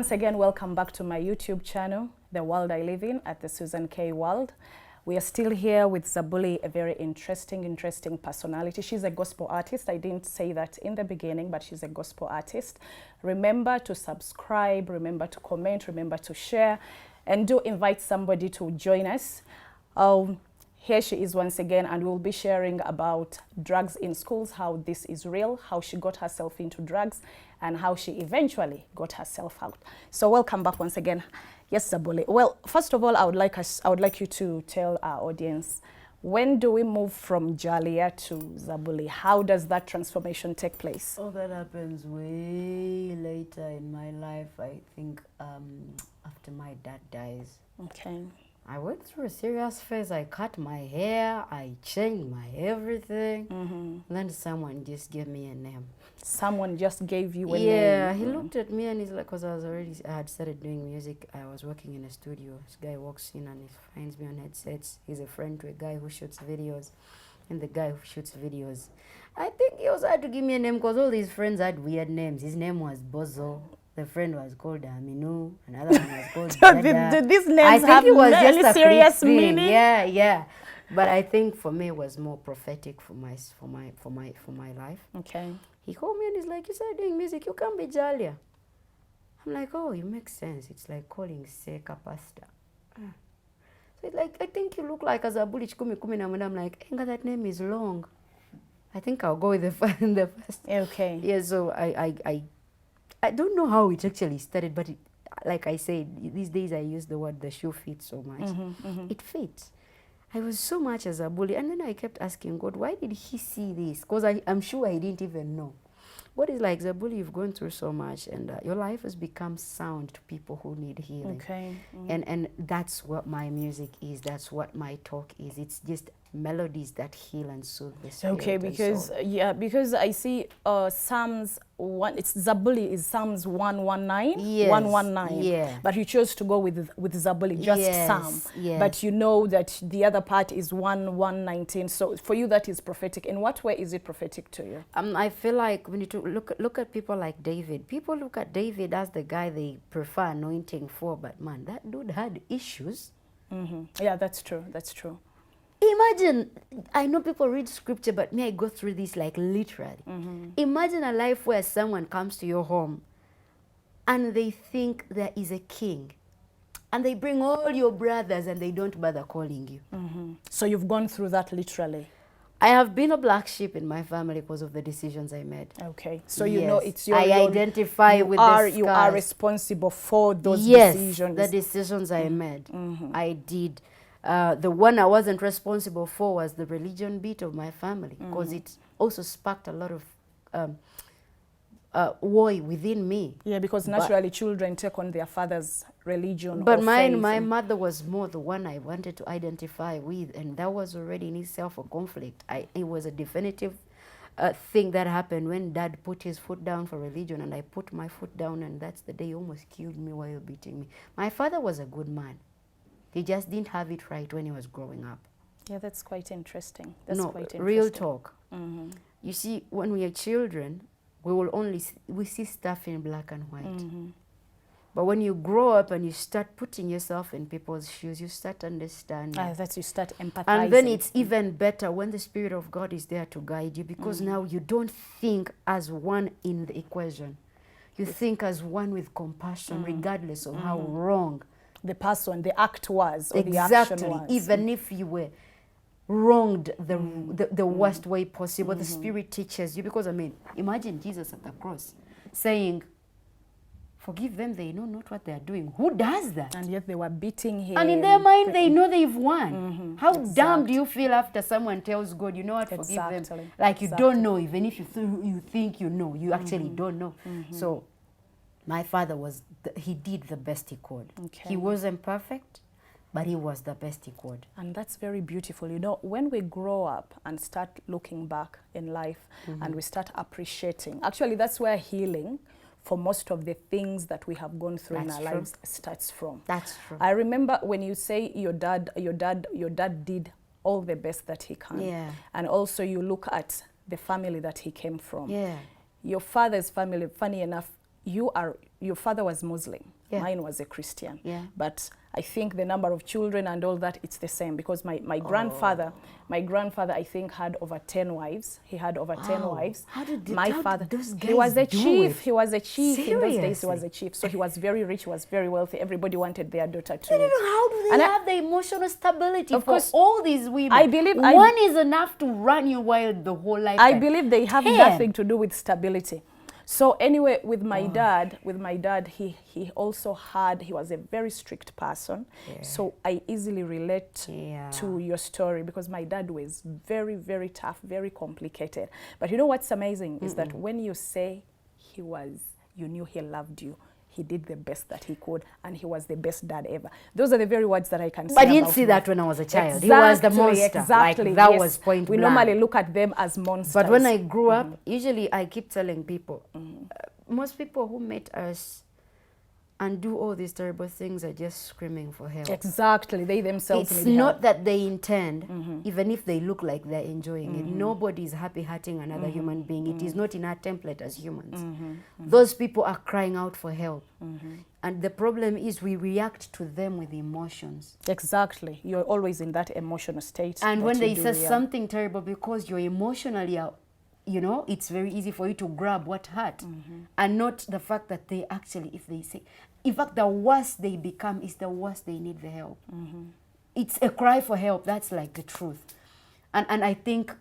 once again, welcome back to my YouTube channel, The World I Live In, at the Susan K. World. We are still here with Zabuli, a very interesting personality. She's a gospel artist. I didn't say that in the beginning, but she's a gospel artist. Remember to subscribe, remember to comment, remember to share, and do invite somebody to join us. Here she is once again, and we'll be sharing about drugs in schools, how this is real, how she got herself into drugs, and how she eventually got herself out. So welcome back once again. Yes, Zabuli. Well, first of all, I would like you to tell our audience, when do we move from Jalia to Zabuli? How does that transformation take place? Oh, that happens way later in my life. I think after my dad dies. Okay. I went through a serious phase. I cut my hair, I changed my everything. And then someone just gave me a name. Someone just gave you a name? Yeah, he looked at me and he's like, because I had started doing music. I was working in a studio. This guy walks in and he finds me on headsets. He's a friend to a guy who shoots videos. And the guy who shoots videos, I think he also had to give me a name because all his friends had weird names. His name was Bozo. The friend was called Aminu. Another one was called Dada. Did these names have any serious meaning? Yeah, yeah. But I think for me it was more prophetic for my life. Okay. He called me and he's like, you started doing music, you can't be Jalia. I'm like, oh, it makes sense. It's like calling Seka Pastor. So it's like, I think you look like a Zabuli Kumi. I'm like, Enga, that name is long. I think I'll go with the first. Okay. Yeah, so I don't know how it actually started, but like I said, these days I use the word the shoe fits so much. It fits. I was so much as a bully, and then I kept asking God, why did he see this? Because I'm sure I didn't even know. God is like, Zabuli, you've gone through so much, and your life has become sound to people who need healing. Okay. And that's what my music is. That's what my talk is. It's just melodies that heal and soothe the spirit. Okay, because I see Psalms 1. It's Zabuli is Psalms 119. Yes, 119. yeah. But you chose to go with Zabuli, just Psalm. Yes. But you know that the other part is 119. So for you, that is prophetic. In what way is it prophetic to you? I feel like we need to look at people like David. People look at David as the guy they prefer anointing for, but man, that dude had issues. Yeah, that's true. That's true. Imagine, I know people read scripture, but me, I go through this like literally. Imagine a life where someone comes to your home and they think there is a king and they bring all your brothers and they don't bother calling you. So you've gone through that literally. I have been a black sheep in my family because of the decisions I made. Okay, so you know it's your I identify with the scars. You are responsible for those decisions. decisions. The decisions I made. I did. The one I wasn't responsible for was the religion bit of my family, because it also sparked a lot of war within me. Yeah, because naturally children take on their father's religion. But or my mother was more the one I wanted to identify with, and that was already in itself a conflict. It was a definitive thing that happened when Dad put his foot down for religion, and I put my foot down, and that's the day he almost killed me while beating me. My father was a good man. He just didn't have it right when he was growing up. Yeah, that's quite interesting. That's quite interesting. Real talk. You see, when we are children, we see stuff in black and white. But when you grow up and you start putting yourself in people's shoes, you start understanding. You start empathizing. And then it's even better when the Spirit of God is there to guide you, because now you don't think as one in the equation. You think as one with compassion, regardless of how wrong the person, the act was, or exactly, the action was. Even if you were wronged the worst way possible, the Spirit teaches you. Because, I mean, imagine Jesus at the cross saying, forgive them, they know not what they are doing. Who does that? And yet they were beating him. And in their mind, they know they've won. How dumb do you feel after someone tells God, you know what, forgive them? Like you don't know, even if you think you know, you actually don't know. So my father he did the best he could. Okay. He wasn't perfect, but he was the best he could. And that's very beautiful. You know, when we grow up and start looking back in life and we start appreciating, actually that's where healing for most of the things that we have gone through in our lives starts from. That's true. I remember when you say your dad did all the best that he can. Yeah. And also you look at the family that he came from. Yeah. Your father's family, funny enough, your father was Muslim Yeah. Mine was a Christian. Yeah. But I think the number of children and all that, it's the same, because my grandfather, I think, had over 10 wives. He had over 10 wives. How did those guys he was a do chief. it? He was a chief. In those days, he Seriously? was a chief. So he was very rich, he was very wealthy. Everybody wanted their daughter to. I don't know, how do they have the emotional stability Of for course, all these women? I believe one is enough to run you wild the whole life. I believe they have 10. nothing to do with stability. So anyway, with my dad, he also had, he was a very strict person. Yeah. So I easily relate Yeah. to your story, because my dad was very, very tough, very complicated. But you know what's amazing is that when you say you knew he loved you, he did the best that he could, and he was the best dad ever. Those are the very words that I can say. But I didn't about see him. that when I was a child. He was the monster. Exactly. Like, that yes. was point We blank. normally look at them as monsters. But when I grew up, usually I keep telling people, most people who met us and do all these terrible things are just screaming for help. Exactly, they themselves It's need not help. that they intend, even if they look like they're enjoying it. Nobody is happy hurting another human being. It is not in our template as humans. Those people are crying out for help. And the problem is we react to them with emotions. Exactly, you're always in that emotional state. And that when you they do say react. something terrible, because you're emotionally, you know, it's very easy for you to grab what hurt. And not the fact that they actually, if they say, in fact, the worse they become is the worse they need the help. It's a cry for help. That's like the truth. And I think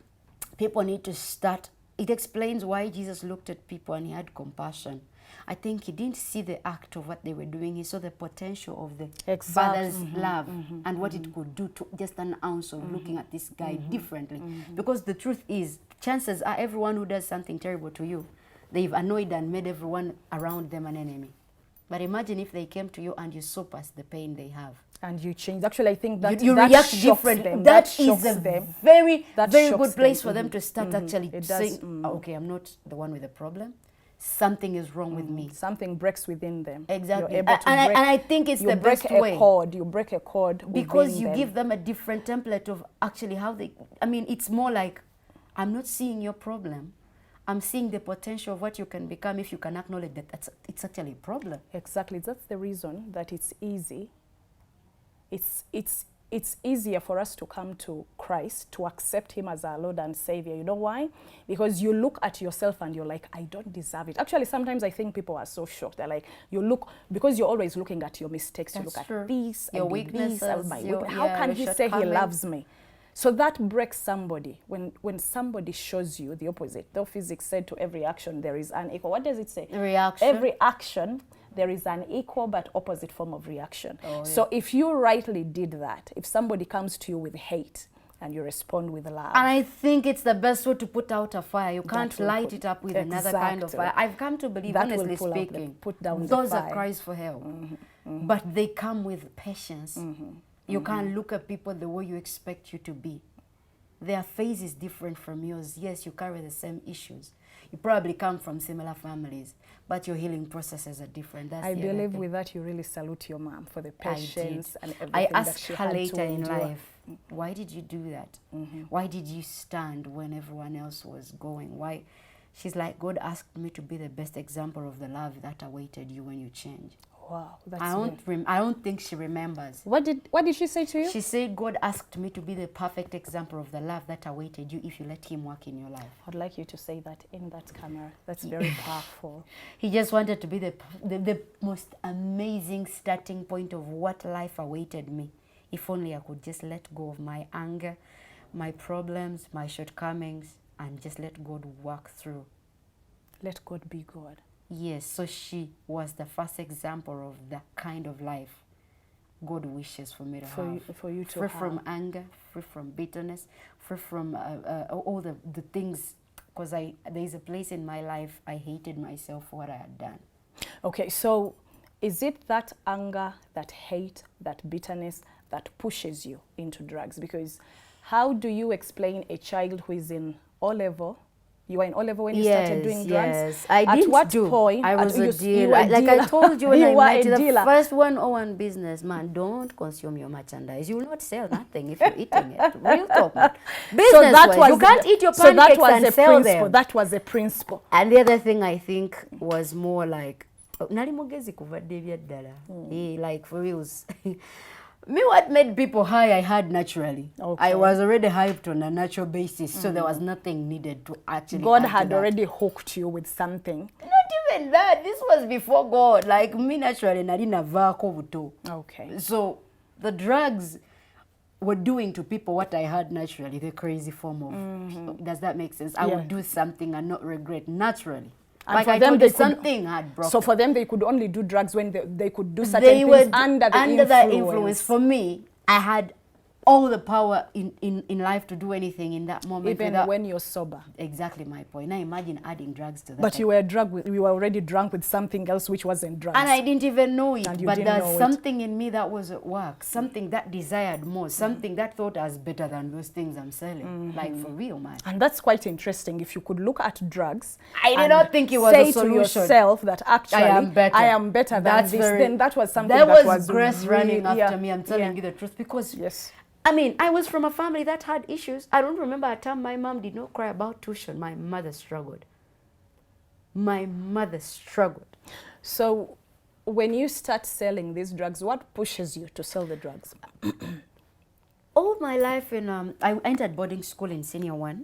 people need to start. It explains why Jesus looked at people and he had compassion. I think he didn't see the act of what they were doing. He saw the potential of the Father's love and what it could do to just an ounce of looking at this guy differently. Because the truth is, chances are everyone who does something terrible to you, they've annoyed and made everyone around them an enemy. But imagine if they came to you and you saw past the pain they have. And you change. Actually, I think that you that react shocks differently. them. That shocks is a them. very That good shocks place them. for them to start actually It does. saying, okay, I'm not the one with the problem. Something is wrong with me. Something breaks within them. Exactly. You're able to And break, I think it's you the break best a way. chord. You break a chord Because within you them. give them a different template of actually how they, I mean, it's more like, I'm not seeing your problem. I'm seeing the potential of what you can become if you can acknowledge that it's actually a problem. Exactly. That's the reason that it's easy. It's easier for us to come to Christ, to accept him as our Lord and Savior. You know why? Because you look at yourself and you're like, I don't deserve it. Actually, sometimes I think people are so shocked. They're like, you look, because you're always looking at your mistakes. You That's look true. at this, Your I do weaknesses, this, my your- weakness. How yeah, can your he say he shortcomings? loves me? So that breaks somebody. When somebody shows you the opposite, though physics said to every action there is an equal. What does it say? Reaction. Every action, there is an equal but opposite form of reaction. Oh, yeah. So if you rightly did that, if somebody comes to you with hate and you respond with love. And I think it's the best way to put out a fire. You can't will light put- it up with another kind of Exactly. fire. I've come to believe, That will honestly pull out the- speaking, put down the those are fire. cries for help. But they come with patience. You can't look at people the way you expect you to be. Their phase is different from yours. Yes, you carry the same issues. You probably come from similar families, but your healing processes are different. That's I the other believe thing. with that you really salute your mom for the I patience did. and everything I that asked she her had to later in endure. life, why did you do that? Why did you stand when everyone else was going? Why? She's like, God asked me to be the best example of the love that awaited you when you change. Wow, that's I don't think she remembers. What did she say to you? She said, God asked me to be the perfect example of the love that awaited you if you let him work in your life. I'd like you to say that in that camera. That's very powerful. He just wanted to be the most amazing starting point of what life awaited me. If only I could just let go of my anger, my problems, my shortcomings, and just let God work through. Let God be God. Yes, so she was the first example of the kind of life God wishes for me to have. For you to free have. from anger, free from bitterness, free from all the things. Because there is a place in my life I hated myself for what I had done. Okay, so is it that anger, that hate, that bitterness that pushes you into drugs? Because how do you explain a child who is in O-level? You were in O-level when you started doing drugs? Yes, I At didn't what do. point? I was a you dealer. were a Like dealer. I told you when You I were met a you, the dealer. first 101 business, man, don't consume your merchandise. You will not sell nothing if you're eating it. Real talk, man. Business-wise, you can't eat your so that pancakes was and a sell principle. them. That was a principle. And the other thing I think was more like, Nali mugezi kuvadde ebyaddala. Like for reals. Me, what made people high, I had naturally. Okay. I was already hyped on a natural basis, so there was nothing needed to actually God add to had that. already hooked you with something. Not even that. This was before God. Like me, naturally, nali navaako buto. Okay. So the drugs were doing to people what I had naturally, the crazy form of. Does that make sense? I would do something and not regret naturally. And like for I them, told they you, could, something had broken. So for them, they could only do drugs when they could do certain They were things under the influence. For me, I had all the power in life to do anything in that moment. Even when you're sober. Exactly my point. Now imagine adding drugs to that. But you were already drunk with something else which wasn't drugs. And I didn't even know it. But there's something in me that was at work. Something that desired more. Something that thought I was better than those things I'm selling. Like for real, man. And that's quite interesting. If you could look at drugs, I did not think it was a solution. Say to yourself that actually I am better than this. Then that was something that was grace really, running after me. I'm telling you the truth, because I mean, I was from a family that had issues. I don't remember a time my mom did not cry about tuition. My mother struggled. My mother struggled. So when you start selling these drugs, what pushes you to sell the drugs? All my life, I entered boarding school in senior 1.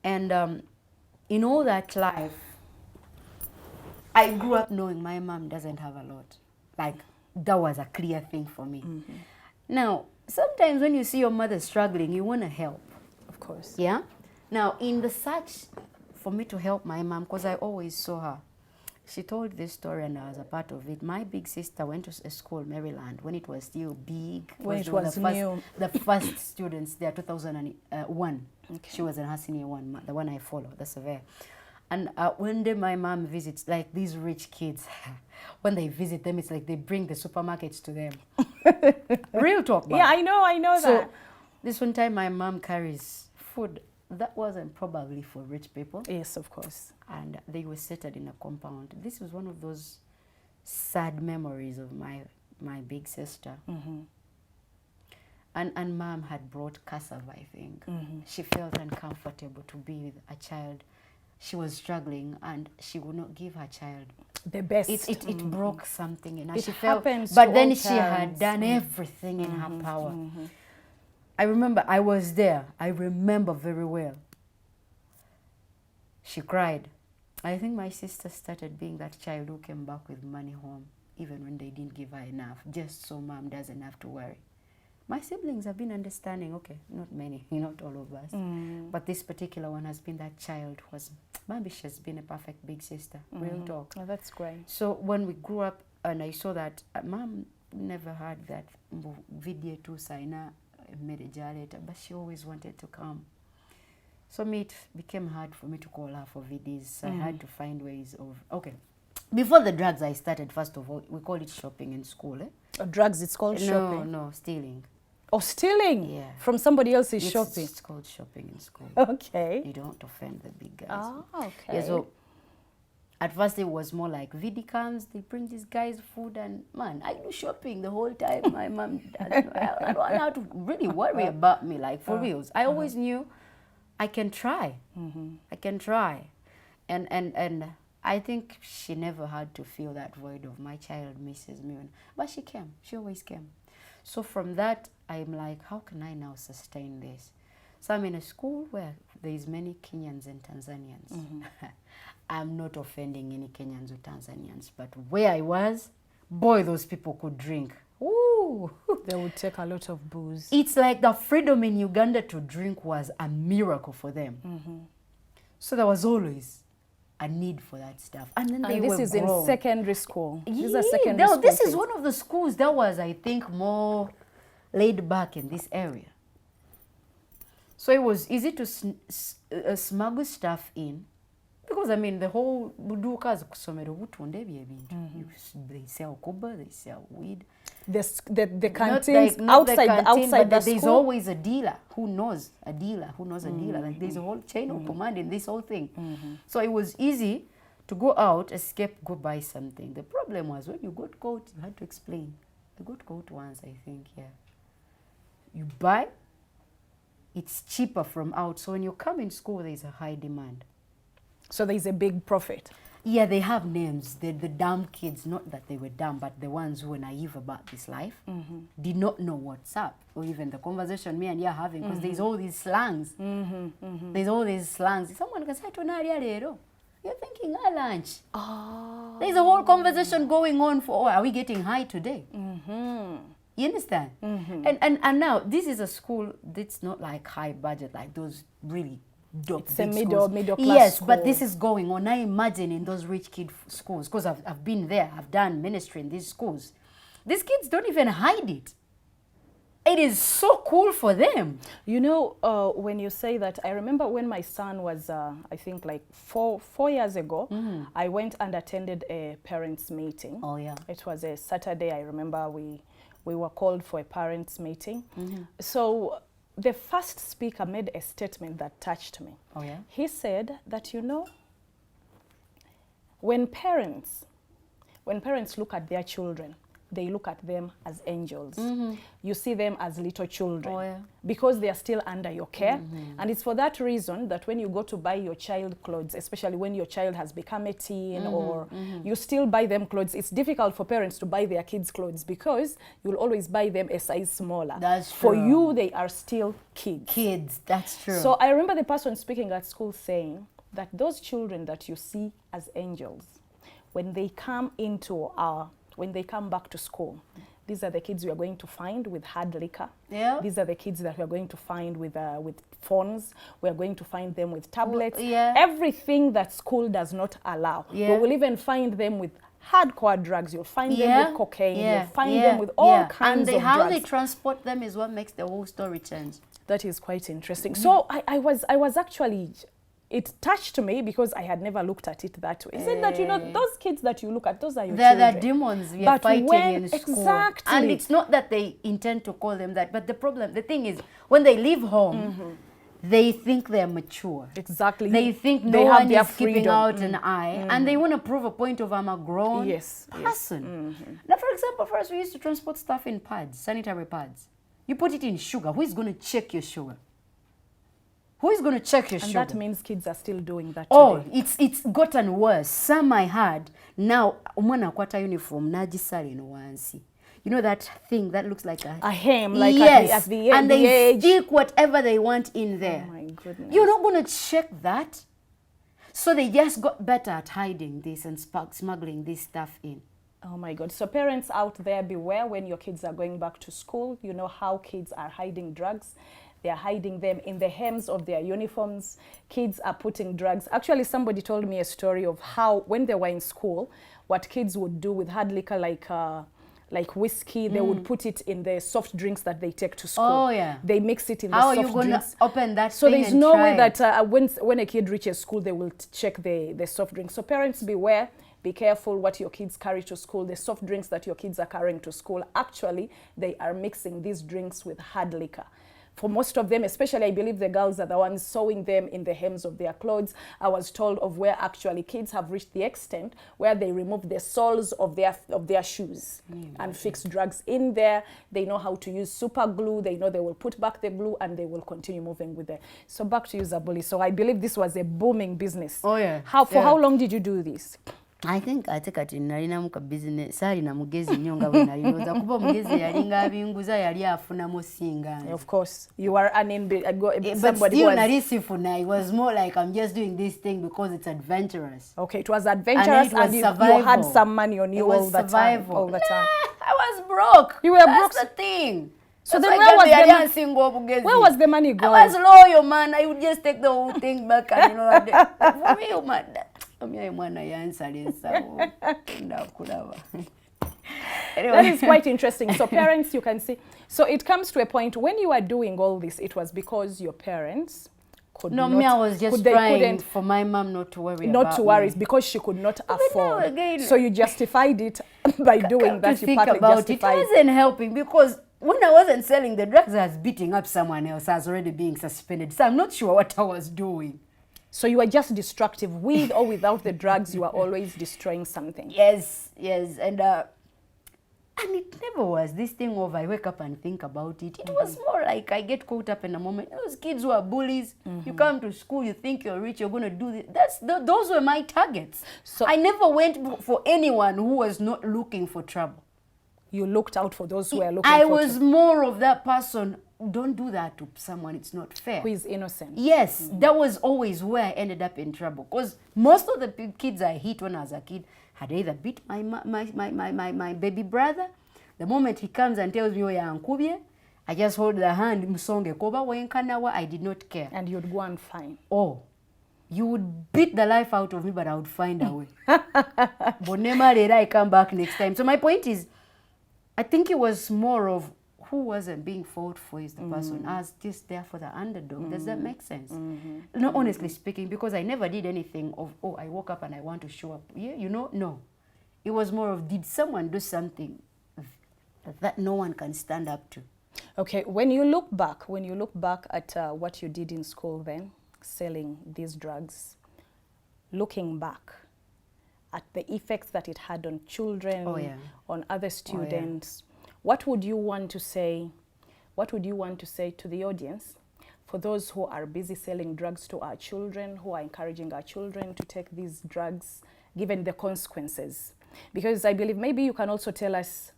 And in all that life, I grew up knowing my mom doesn't have a lot. Like, that was a clear thing for me. Now, sometimes when you see your mother struggling, you want to help. Of course. Yeah? Now, in the search for me to help my mom, because I always saw her, she told this story and I was a part of it. My big sister went to a school, Maryland, when it was still big. When it was new. The first students there, 2001. Okay. She was in her senior 1, the one I follow, the surveyor. And one day my mom visits, like these rich kids, when they visit them, it's like they bring the supermarkets to them. Real talk, man. Yeah, I know so, that. This one time my mom carries food. That wasn't probably for rich people. Yes, of course. And they were seated in a compound. This was one of those sad memories of my big sister. And mom had brought cassava, I think. She felt uncomfortable to be with a child. She was struggling and she would not give her child the best. It broke something in her. It she felt, happens but to then all she had done everything in her power. I remember I was there. I remember very well. She cried. I think my sister started being that child who came back with money home, even when they didn't give her enough, just so mom doesn't have to worry. My siblings have been understanding, okay, not many, not all of us, but this particular one has been that child who was, maybe she's been a perfect big sister, real talk. Oh, that's great. So when we grew up and I saw that, mom never had that video to sign a marriage later, but she always wanted to come. So it became hard for me to call her for VDs. So I had to find ways of, okay. Before the drugs I started, first of all, we call it shopping in school. Drugs, it's called shopping? No, stealing. Oh, stealing? Yeah. From somebody else's shopping? It's called shopping in school. Okay. You don't offend the big guys. Oh, okay. Yeah, so at first it was more like VD comes, they bring these guys food, and man, I do shopping the whole time. My mom doesn't, I don't know how to really worry about me, like for reals. I always knew I can try. I can try. And I think she never had to feel that void of my child misses me. But she came. She always came. So from that, I'm like, how can I now sustain this? So I'm in a school where there's many Kenyans and Tanzanians. I'm not offending any Kenyans or Tanzanians, but where I was, boy, those people could drink. Ooh. They would take a lot of booze. It's like the freedom in Uganda to drink was a miracle for them. So there was always a need for that stuff. And then they this is grown. In secondary school. Yeah, These are secondary school this kids. is one of the schools that was, I think, more laid back in this area. So it was easy to smuggle stuff in. Because I mean, the whole budukas kusomero butunde ebintu. They sell kuba, they sell weed. The canteens not outside the canteen, outside but the there's school. always a dealer who knows a dealer who knows a dealer. Like there's a whole chain of command in this whole thing. So it was easy to go out, escape, go buy something. The problem was when you got caught, you had to explain. I got caught once, I think, yeah. You buy, it's cheaper from out. So when you come in school, there's a high demand. So there's a big profit. Yeah, they have names. The dumb kids, not that they were dumb, but the ones who were naive about this life, did not know what's up, or even the conversation me and you are having, because there's all these slangs. There's all these slangs. Someone can say, you're thinking lunch. Oh. There's a whole conversation going on for, oh, are we getting high today? You understand? And now, this is a school that's not like high budget, like those really dope it's a middle class yes, school. but this is going on. I imagine in those rich kid schools, because I've been there, I've done ministry in these schools. These kids don't even hide it. It is so cool for them. You know, when you say that, I remember when my son was, I think like four years ago, I went and attended a parents' meeting. Oh, yeah. It was a Saturday. I remember we were called for a parents' meeting. So the first speaker made a statement that touched me. Oh, yeah? He said that, you know, when parents look at their children, they look at them as angels. You see them as little children. Oh, yeah. Because they are still under your care. And it's for that reason that when you go to buy your child clothes, especially when your child has become a teen or you still buy them clothes, it's difficult for parents to buy their kids clothes because you'll always buy them a size smaller. That's true. For you, they are still kids. Kids, that's true. So I remember the person speaking at school saying that those children that you see as angels, when they come back to school, these are the kids we are going to find with hard liquor. Yeah. These are the kids that we are going to find with phones. We are going to find them with tablets. Yeah. Everything that school does not allow. Yeah. We will even find them with hardcore drugs. You'll find them with cocaine. You'll find them with all kinds of how drugs. they transport them is what makes the whole story change. That is quite interesting. So I was actually, it touched me because I had never looked at it that way. Is it that, you know, those kids that you look at, those are your children. They're the demons we are fighting in school. Exactly. And it's not that they intend to call them that, but the thing is, when they leave home, they think they're mature. Exactly. They think they no have one their is keeping freedom. out an eye, and they want to prove a point of I'm a grown person. Now, for example, for us, we used to transport stuff in pads, sanitary pads. You put it in sugar. Who is going to check your sugar? Who is going to check your sugar? And that means kids are still doing that today. It's gotten worse. Some I had, now, umwana kwata uniform, najisari no wansi. You know that thing that looks like a hem, like yes, at the and they edge. stick whatever they want in there. Oh my goodness. You're not going to check that. So they just got better at hiding this and smuggling this stuff in. Oh my God. So parents out there, beware when your kids are going back to school. You know how kids are hiding drugs. They are hiding them in the hems of their uniforms. Kids are putting drugs. Actually, somebody told me a story of how, when they were in school, what kids would do with hard liquor like whiskey, they would put it in the soft drinks that they take to school. Oh, yeah. They mix it in how the soft drinks. How are you going to open that so thing there's no way it? that when a kid reaches school, they will check the soft drinks. So parents, beware. Be careful what your kids carry to school. The soft drinks that your kids are carrying to school, actually, they are mixing these drinks with hard liquor. For most of them, especially I believe the girls are the ones sewing them in the hems of their clothes. I was told of where actually kids have reached the extent where they remove the soles of their shoes and fix drugs in there. They know how to use super glue. They know they will put back the glue and they will continue moving with it. So back to you, Zabuli. So I believe this was a booming business. Oh yeah. How long did you do this? I think kati nalina muka business sali na mugezi nnyo nga bwe nalinoza kuba mugezi yalinga abinguza yali afunamu singa. Of course, you are but still narisifuna. It was more like I'm just doing this thing because it's adventurous. Okay, it was adventurous and you had some money on you all the time. All the time. I was broke. You were broke. That's the thing. So then where was the money going? I was loyal, man. I would just take the whole thing back and for me, man. That is quite interesting. So parents, you can see. So it comes to a point when you are doing all this, it was because your parents could not. No, me, I was just trying for my mom not to worry not about to worry, me. Because she could not afford. Again, so you justified it by doing that. You partly justified it. It wasn't helping because when I wasn't selling the drugs, I was beating up someone else. I was already being suspended. So I'm not sure what I was doing. So you were just destructive. With or without the drugs, you were always destroying something. Yes, yes. And And it never was this thing of I wake up and think about it. It was more like I get caught up in a moment. Those kids who are bullies, you come to school, you think you're rich, you're going to do this. Those were my targets. So I never went for anyone who was not looking for trouble. You looked out for those who were looking for I trouble. was more of that person. Don't do that to someone. It's not fair. Who is innocent. Yes, that was always where I ended up in trouble. Because most of the kids I hit when I was a kid had either beat my baby brother. The moment he comes and tells me, oh, yeah, I just hold the hand, I did not care. And you'd go and find. Oh, you would beat the life out of me, but I would find a way. But never I come back next time. So my point is, I think it was more of who wasn't being fought for is the person. I was just there for the underdog. Does that make sense? No, honestly speaking, because I never did anything of, oh, I woke up and I want to show up. Yeah, you know, no. It was more of, did someone do something that no one can stand up to? Okay, when you look back at what you did in school then, selling these drugs, looking back at the effects that it had on children, on other students, what would you want to say? What would you want to say to the audience for those who are busy selling drugs to our children, who are encouraging our children to take these drugs, given the consequences? Because I believe maybe you can also tell us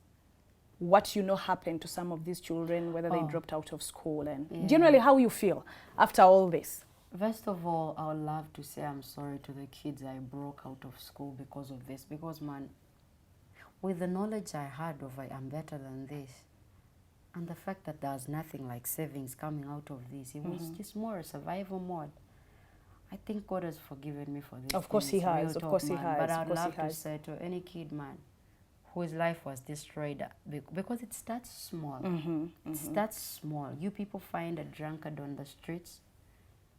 what you know happened to some of these children, whether they dropped out of school, and generally how you feel after all this. First of all, I would love to say I'm sorry to the kids I broke out of school because of this. Because, man, with the knowledge I had of I'm better than this, and the fact that there's nothing like savings coming out of this, it was just more a survival mode. I think God has forgiven me for this. Of course he has, of course he has. But I'd love to say to any kid, man, whose life was destroyed, because it starts small. It starts small. You people find a drunkard on the streets.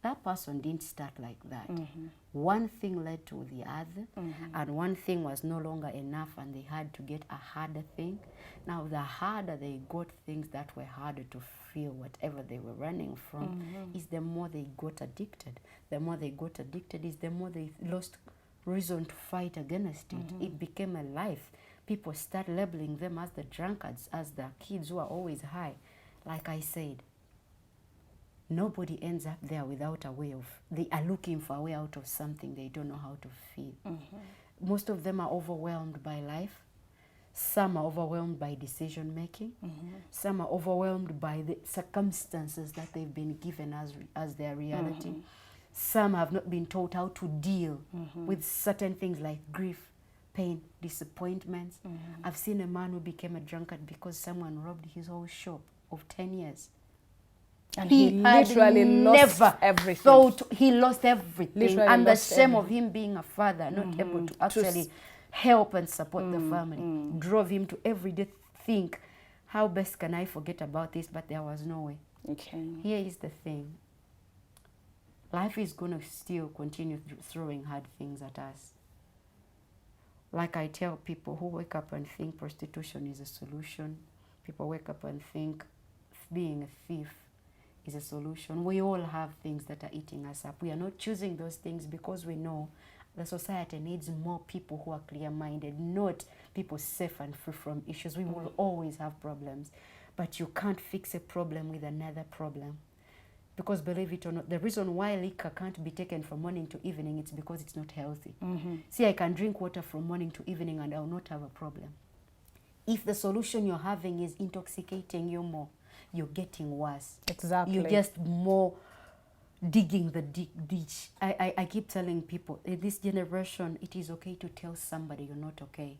That person didn't start like that. One thing led to the other, and one thing was no longer enough, and they had to get a harder thing. Now, the harder they got things that were harder to feel whatever they were running from, is the more they got addicted. The more they got addicted is the more they lost reason to fight against it. It became a life. People start labeling them as the drunkards, as the kids who are always high. Like I said, nobody ends up there without a way of, they are looking for a way out of something they don't know how to feel. Most of them are overwhelmed by life. Some are overwhelmed by decision making. Some are overwhelmed by the circumstances that they've been given as their reality. Some have not been taught how to deal with certain things like grief, pain, disappointments. I've seen a man who became a drunkard because someone robbed his whole shop of 10 years. And he literally lost everything. He lost everything. Literally and the lost shame of him being a father, not able to actually help and support the family, drove him to every day think, how best can I forget about this? But there was no way. Okay. Here is the thing. Life is going to still continue throwing hard things at us. Like I tell people who wake up and think prostitution is a solution, people wake up and think being a thief is a solution. We all have things that are eating us up. We are not choosing those things because we know the society needs more people who are clear-minded, not people safe and free from issues. We will always have problems, but you can't fix a problem with another problem. Because believe it or not, the reason why liquor can't be taken from morning to evening, it's because it's not healthy. See, I can drink water from morning to evening and I will not have a problem. If the solution you're having is intoxicating you more, you're getting worse. Exactly. You're just more digging the ditch. I keep telling people, in this generation, it is okay to tell somebody you're not okay.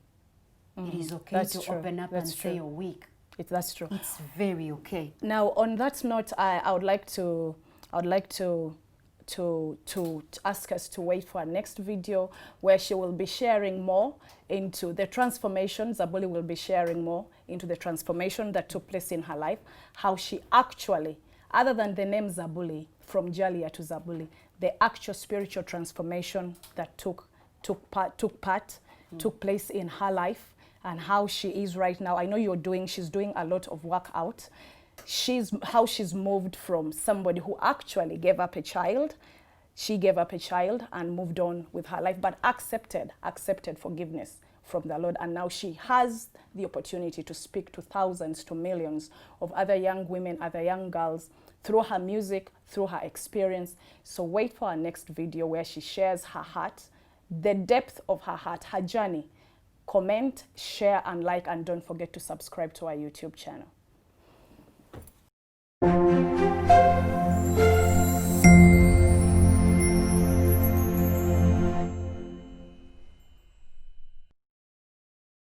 It is okay to open up and say you're weak. That's true. It's very okay. Now, on that note, I would like to ask us to wait for our next video where she will be sharing more into the transformation. Zabuli will be sharing more into the transformation that took place in her life, how she actually, other than the name Zabuli, from Jalia to Zabuli, the actual spiritual transformation that took place in her life, and how she is right now. I know she's doing a lot of work out. How she's moved from somebody who actually gave up a child. She gave up a child and moved on with her life, but accepted forgiveness from the Lord, and now she has the opportunity to speak to thousands, to millions of other young women, other young girls, through her music, through her experience. So wait for our next video where she shares her heart, the depth of her heart, her journey. Comment, share, and like, and don't forget to subscribe to our YouTube channel.